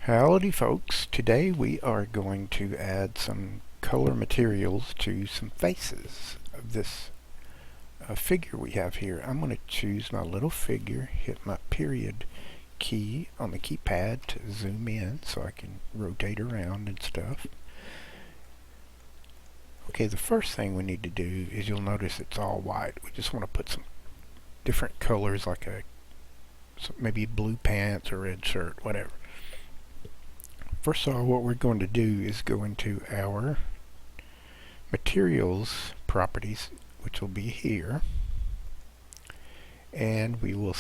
Howdy folks, today we are going to add some color materials to some faces of this figure we have here. I'm going to choose my little figure, hit my period key on the keypad to zoom in so I can rotate around and stuff. Okay, the first thing we need to do is you'll notice it's all white. We just want to put some different colors like maybe blue pants or red shirt, whatever. First of all, what we're going to do is go into our materials properties, which will be here, and we will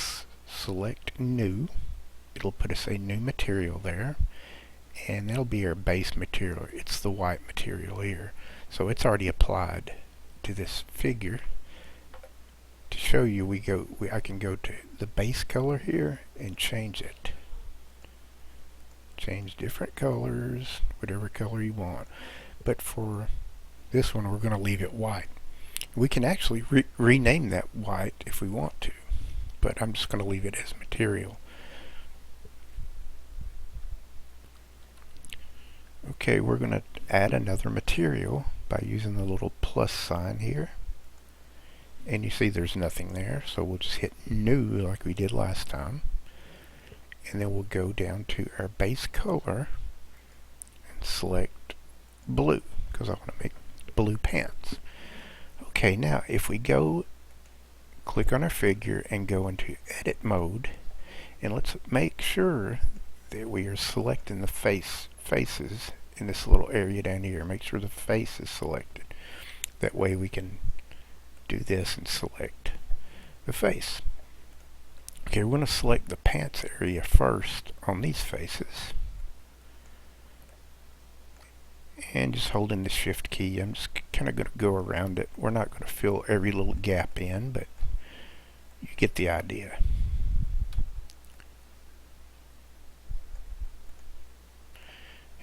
select new. It'll put us a new material there, and that'll be our base material. It's the white material here, so it's already applied to this figure. To show you, I can go to the base color here and change it. Change different colors, whatever color you want. But for this one, we're going to leave it white. We can actually rename that white if we want to, but I'm just going to leave it as material. Okay, we're going to add another material by using the little plus sign here. And you see there's nothing there, so we'll just hit new like we did last time. And then we'll go down to our base color and select blue because I want to make blue pants. Okay, now if we go click on our figure and go into edit mode, and let's make sure that we are selecting the faces in this little area down here. Make sure the face is selected. That way we can do this and select the face. Okay, we're going to select the pants area first on these faces. And just holding the shift key, I'm just kind of going to go around it. We're not going to fill every little gap in, but you get the idea.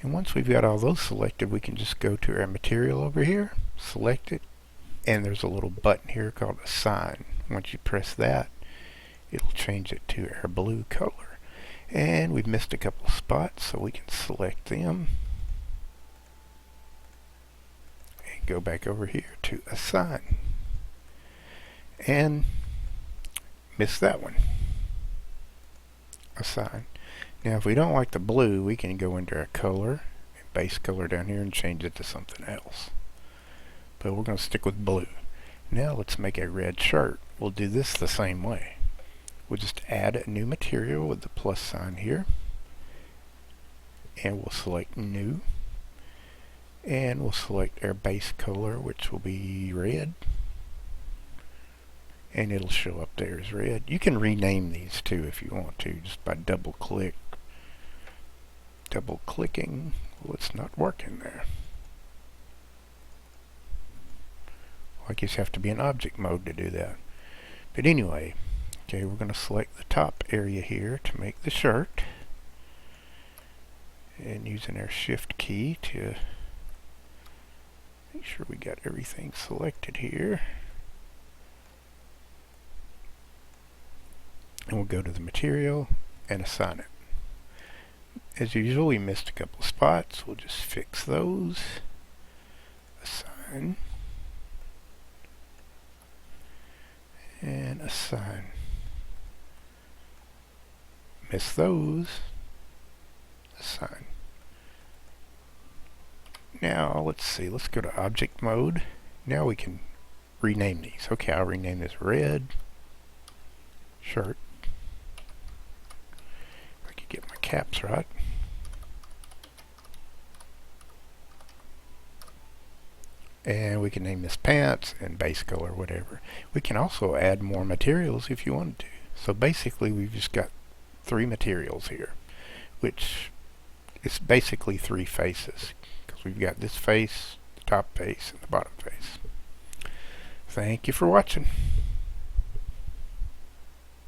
And once we've got all those selected, we can just go to our material over here, select it, and there's a little button here called Assign. Once you press that, it'll change it to our blue color. And we've missed a couple of spots, so we can select them and go back over here to Assign. And miss that one. Assign. Now if we don't like the blue, we can go into our color, base color down here, and change it to something else. But we're going to stick with blue. Now let's make a red shirt. We'll do this the same way. We'll just add a new material with the plus sign here, and we'll select new, and we'll select our base color, which will be red, and it'll show up there as red. You can rename these too if you want to, just by double clicking. Well, it's not working there. I guess you have to be in object mode to do that. But anyway, okay, we're going to select the top area here to make the shirt, and using our shift key to make sure we got everything selected here. And we'll go to the material and assign it. As usual, we missed a couple spots. We'll just fix those. Assign. And assign. Miss those. Assign. Now let's see, let's go to object mode. Now we can rename these. Okay, I'll rename this red shirt. If I could get my caps right. And we can name this pants and base color, whatever. We can also add more materials if you wanted to. So basically we've just got 3 materials here, which is basically 3 faces, because we've got this face, the top face, and the bottom face. Thank you for watching.